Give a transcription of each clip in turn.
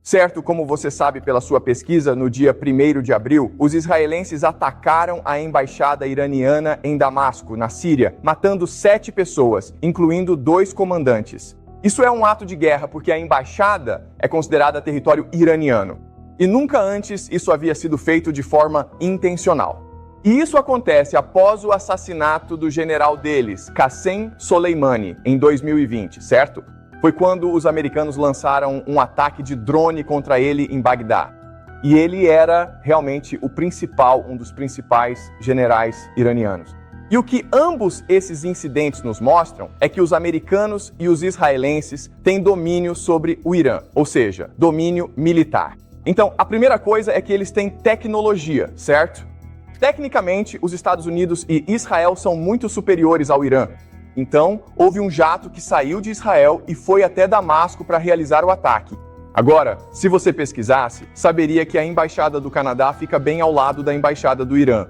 Certo, como você sabe pela sua pesquisa, no dia 1º de abril, os israelenses atacaram a embaixada iraniana em Damasco, na Síria, matando 7 pessoas, incluindo 2 comandantes. Isso é um ato de guerra porque a embaixada é considerada território iraniano. E nunca antes isso havia sido feito de forma intencional. E isso acontece após o assassinato do general deles, Qassem Soleimani, em 2020, certo? Foi quando os americanos lançaram um ataque de drone contra ele em Bagdá. E ele era realmente um dos principais generais iranianos. E o que ambos esses incidentes nos mostram é que os americanos e os israelenses têm domínio sobre o Irã, ou seja, domínio militar. Então, a primeira coisa é que eles têm tecnologia, certo? Tecnicamente, os Estados Unidos e Israel são muito superiores ao Irã. Então, houve um jato que saiu de Israel e foi até Damasco para realizar o ataque. Agora, se você pesquisasse, saberia que a embaixada do Canadá fica bem ao lado da embaixada do Irã.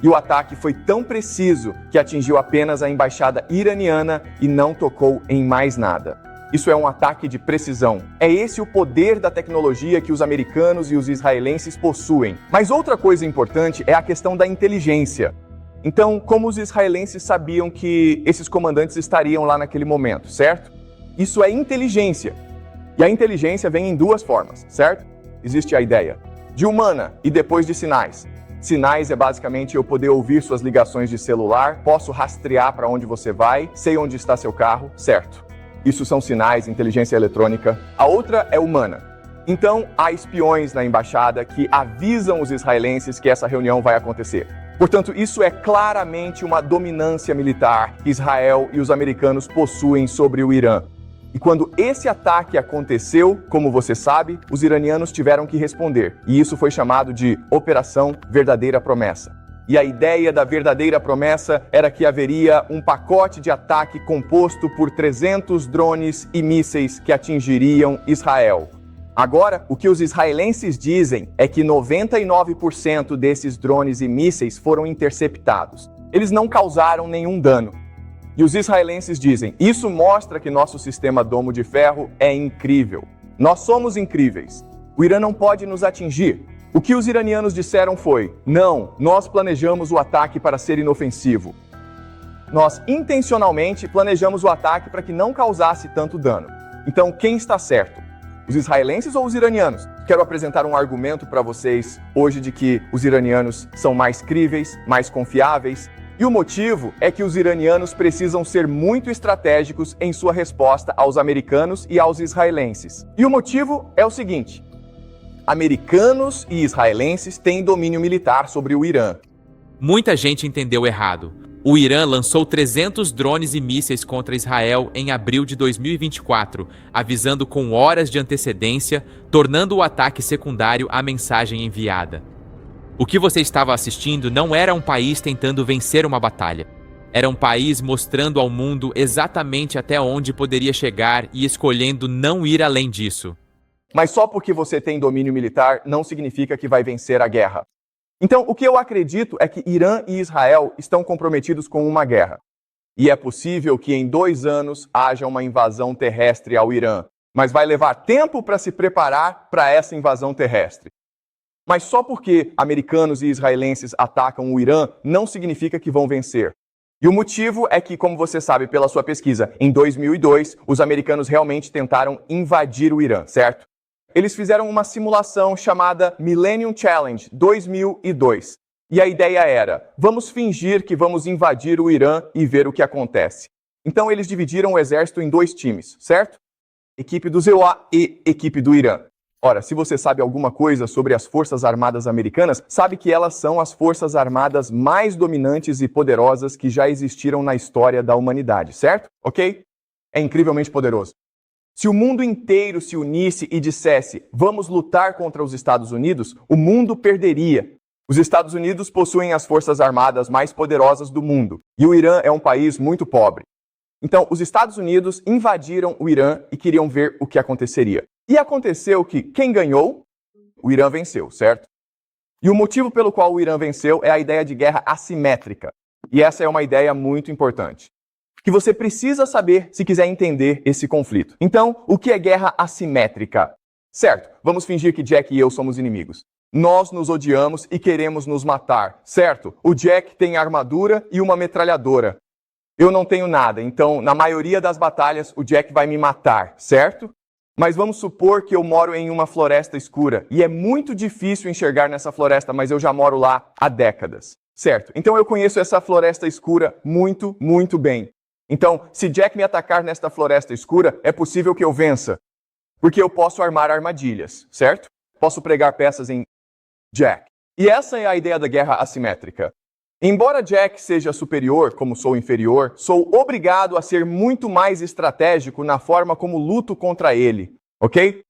E o ataque foi tão preciso que atingiu apenas a embaixada iraniana e não tocou em mais nada. Isso é um ataque de precisão. É esse o poder da tecnologia que os americanos e os israelenses possuem. Mas outra coisa importante é a questão da inteligência. Então, como os israelenses sabiam que esses comandantes estariam lá naquele momento, certo? Isso é inteligência. E a inteligência vem em 2 formas, certo? Existe a ideia de humana e depois de sinais. Sinais é basicamente eu poder ouvir suas ligações de celular, posso rastrear para onde você vai, sei onde está seu carro, certo? Isso são sinais, inteligência eletrônica. A outra é humana. Então, há espiões na embaixada que avisam os israelenses que essa reunião vai acontecer. Portanto, isso é claramente uma dominância militar que Israel e os americanos possuem sobre o Irã. E quando esse ataque aconteceu, como você sabe, os iranianos tiveram que responder. E isso foi chamado de Operação Verdadeira Promessa. E a ideia da verdadeira promessa era que haveria um pacote de ataque composto por 300 drones e mísseis que atingiriam Israel. Agora, o que os israelenses dizem é que 99% desses drones e mísseis foram interceptados. Eles não causaram nenhum dano. E os israelenses dizem, isso mostra que nosso sistema Domo de Ferro é incrível. Nós somos incríveis. O Irã não pode nos atingir. O que os iranianos disseram foi, não, nós planejamos o ataque para ser inofensivo. Nós intencionalmente planejamos o ataque para que não causasse tanto dano. Então, quem está certo? Os israelenses ou os iranianos? Quero apresentar um argumento para vocês hoje de que os iranianos são mais críveis, mais confiáveis. E o motivo é que os iranianos precisam ser muito estratégicos em sua resposta aos americanos e aos israelenses. E o motivo é o seguinte: americanos e israelenses têm domínio militar sobre o Irã. Muita gente entendeu errado. O Irã lançou 300 drones e mísseis contra Israel em abril de 2024, avisando com horas de antecedência, tornando o ataque secundário à mensagem enviada. O que você estava assistindo não era um país tentando vencer uma batalha. Era um país mostrando ao mundo exatamente até onde poderia chegar e escolhendo não ir além disso. Mas só porque você tem domínio militar não significa que vai vencer a guerra. Então, o que eu acredito é que Irã e Israel estão comprometidos com uma guerra. E é possível que em 2 anos haja uma invasão terrestre ao Irã. Mas vai levar tempo para se preparar para essa invasão terrestre. Mas só porque americanos e israelenses atacam o Irã não significa que vão vencer. E o motivo é que, como você sabe pela sua pesquisa, em 2002, os americanos realmente tentaram invadir o Irã, certo? Eles fizeram uma simulação chamada Millennium Challenge 2002. E a ideia era, vamos fingir que vamos invadir o Irã e ver o que acontece. Então eles dividiram o exército em 2 times, certo? Equipe do ZEUA e equipe do Irã. Ora, se você sabe alguma coisa sobre as Forças Armadas Americanas, sabe que elas são as forças armadas mais dominantes e poderosas que já existiram na história da humanidade, certo? Ok? É incrivelmente poderoso. Se o mundo inteiro se unisse e dissesse, vamos lutar contra os Estados Unidos, o mundo perderia. Os Estados Unidos possuem as forças armadas mais poderosas do mundo, e o Irã é um país muito pobre. Então, os Estados Unidos invadiram o Irã e queriam ver o que aconteceria. E aconteceu que quem ganhou? O Irã venceu, certo? E o motivo pelo qual o Irã venceu é a ideia de guerra assimétrica. E essa é uma ideia muito importante, que você precisa saber se quiser entender esse conflito. Então, o que é guerra assimétrica? Certo, vamos fingir que Jack e eu somos inimigos. Nós nos odiamos e queremos nos matar, certo? O Jack tem armadura e uma metralhadora. Eu não tenho nada, então na maioria das batalhas o Jack vai me matar, certo? Mas vamos supor que eu moro em uma floresta escura e é muito difícil enxergar nessa floresta, mas eu já moro lá há décadas, certo? Então eu conheço essa floresta escura muito, muito bem. Então, se Jack me atacar nesta floresta escura, é possível que eu vença, porque eu posso armar armadilhas, certo? Posso pregar peças em Jack. E essa é a ideia da guerra assimétrica. Embora Jack seja superior, como sou inferior, sou obrigado a ser muito mais estratégico na forma como luto contra ele, ok?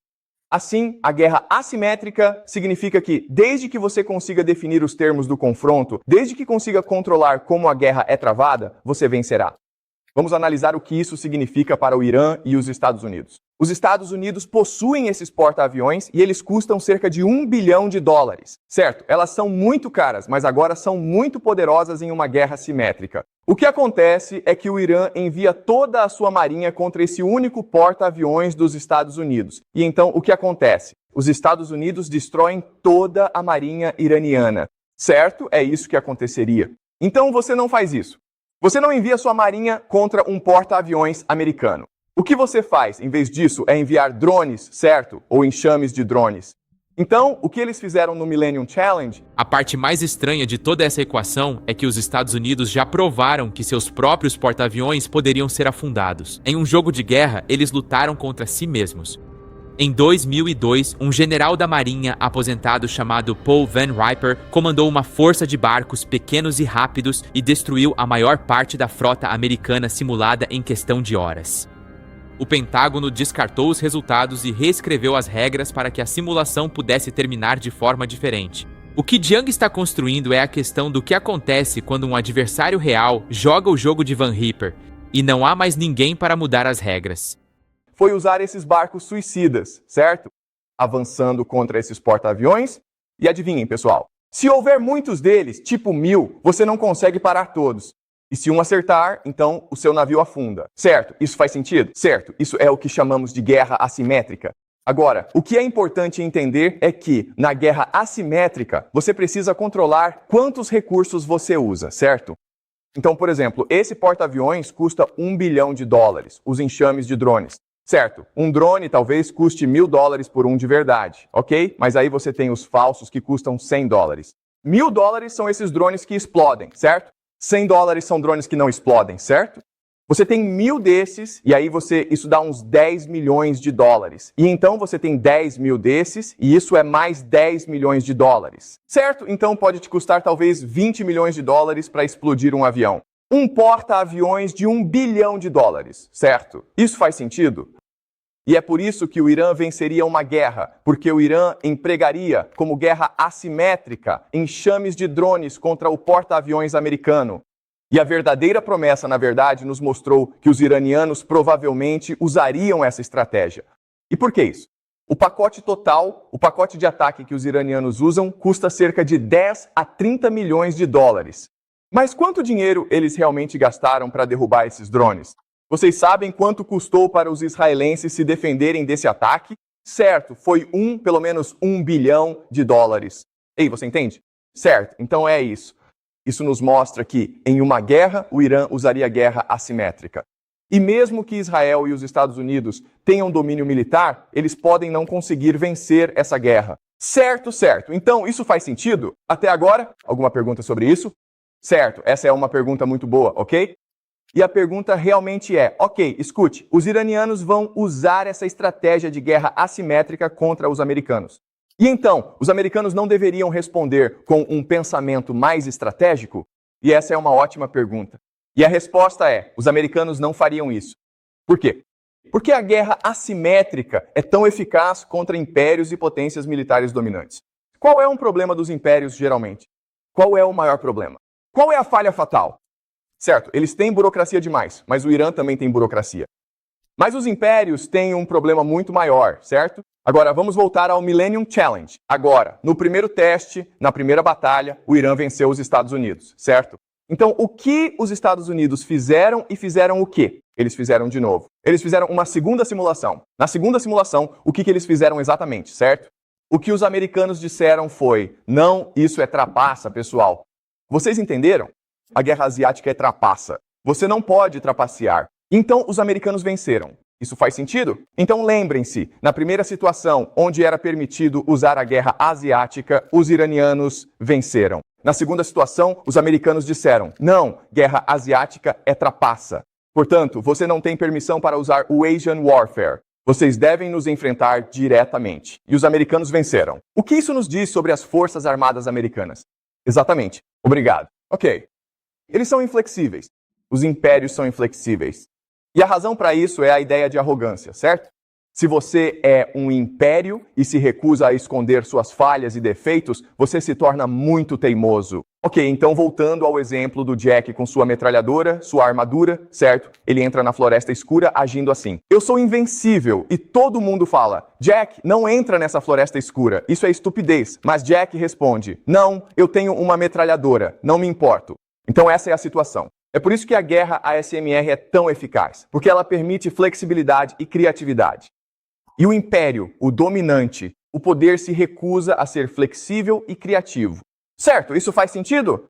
Assim, a guerra assimétrica significa que, desde que você consiga definir os termos do confronto, desde que consiga controlar como a guerra é travada, você vencerá. Vamos analisar o que isso significa para o Irã e os Estados Unidos. Os Estados Unidos possuem esses porta-aviões e eles custam cerca de $1 bilhão. Certo, elas são muito caras, mas agora são muito poderosas em uma guerra simétrica. O que acontece é que o Irã envia toda a sua marinha contra esse único porta-aviões dos Estados Unidos. E então, o que acontece? Os Estados Unidos destroem toda a marinha iraniana. Certo? É isso que aconteceria. Então, você não faz isso. Você não envia sua marinha contra um porta-aviões americano. O que você faz, em vez disso, é enviar drones, certo? Ou enxames de drones. Então, o que eles fizeram no Millennium Challenge... A parte mais estranha de toda essa equação é que os Estados Unidos já provaram que seus próprios porta-aviões poderiam ser afundados. Em um jogo de guerra, eles lutaram contra si mesmos. Em 2002, um general da Marinha aposentado chamado Paul Van Riper comandou uma força de barcos pequenos e rápidos e destruiu a maior parte da frota americana simulada em questão de horas. O Pentágono descartou os resultados e reescreveu as regras para que a simulação pudesse terminar de forma diferente. O que Jiang está construindo é a questão do que acontece quando um adversário real joga o jogo de Van Riper e não há mais ninguém para mudar as regras. Foi usar esses barcos suicidas, certo? Avançando contra esses porta-aviões. E adivinhem, pessoal, se houver muitos deles, tipo 1000, você não consegue parar todos. E se um acertar, então o seu navio afunda. Certo? Isso faz sentido? Certo. Isso é o que chamamos de guerra assimétrica. Agora, o que é importante entender é que, na guerra assimétrica, você precisa controlar quantos recursos você usa, certo? Então, por exemplo, esse porta-aviões custa $1 bilhão, os enxames de drones. Certo, um drone talvez custe $1.000 por um de verdade, ok? Mas aí você tem os falsos que custam $100. $1.000 são esses drones que explodem, certo? $100 são drones que não explodem, certo? Você tem 1000 desses, e aí isso dá uns $10 milhões. E então você tem 10.000 desses, e isso é mais $10 milhões. Certo? Então pode te custar talvez $20 milhões para explodir um avião. Um porta-aviões de $1 bilhão, certo? Isso faz sentido? E é por isso que o Irã venceria uma guerra, porque o Irã empregaria, como guerra assimétrica, enxames de drones contra o porta-aviões americano. E a verdadeira promessa, na verdade, nos mostrou que os iranianos provavelmente usariam essa estratégia. E por que isso? O pacote total, o pacote de ataque que os iranianos usam, custa cerca de 10 a 30 milhões de dólares. Mas quanto dinheiro eles realmente gastaram para derrubar esses drones? Vocês sabem quanto custou para os israelenses se defenderem desse ataque? Certo, foi pelo menos $1 bilhão. Ei, você entende? Certo, então é isso. Isso nos mostra que, em uma guerra, o Irã usaria guerra assimétrica. E mesmo que Israel e os Estados Unidos tenham domínio militar, eles podem não conseguir vencer essa guerra. Certo, certo. Então, isso faz sentido? Até agora? Alguma pergunta sobre isso? Certo, essa é uma pergunta muito boa, ok? E a pergunta realmente é, ok, escute, os iranianos vão usar essa estratégia de guerra assimétrica contra os americanos. E então, os americanos não deveriam responder com um pensamento mais estratégico? E essa é uma ótima pergunta. E a resposta é, os americanos não fariam isso. Por quê? Porque a guerra assimétrica é tão eficaz contra impérios e potências militares dominantes. Qual é um problema dos impérios, geralmente? Qual é o maior problema? Qual é a falha fatal? Certo, eles têm burocracia demais, mas o Irã também tem burocracia. Mas os impérios têm um problema muito maior, certo? Agora, vamos voltar ao Millennium Challenge. Agora, no primeiro teste, na primeira batalha, o Irã venceu os Estados Unidos, certo? Então, o que os Estados Unidos fizeram e fizeram o quê? Eles fizeram de novo. Eles fizeram uma segunda simulação. Na segunda simulação, o que eles fizeram exatamente, certo? O que os americanos disseram foi: não, isso é trapaça, pessoal. Vocês entenderam? A guerra asiática é trapaça. Você não pode trapacear. Então, os americanos venceram. Isso faz sentido? Então lembrem-se, na primeira situação, onde era permitido usar a guerra asiática, os iranianos venceram. Na segunda situação, os americanos disseram: não, guerra asiática é trapaça. Portanto, você não tem permissão para usar o Asian Warfare. Vocês devem nos enfrentar diretamente. E os americanos venceram. O que isso nos diz sobre as Forças Armadas Americanas? Exatamente. Obrigado. Ok. Eles são inflexíveis. Os impérios são inflexíveis. E a razão para isso é a ideia de arrogância, certo? Se você é um império e se recusa a esconder suas falhas e defeitos, você se torna muito teimoso. Ok, então voltando ao exemplo do Jack com sua metralhadora, sua armadura, certo? Ele entra na floresta escura agindo assim: eu sou invencível, e todo mundo fala: Jack, não entra nessa floresta escura, isso é estupidez. Mas Jack responde: não, eu tenho uma metralhadora, não me importo. Então essa é a situação. É por isso que a guerra ASMR é tão eficaz, porque ela permite flexibilidade e criatividade. E o império, o dominante, o poder se recusa a ser flexível e criativo. Certo, isso faz sentido?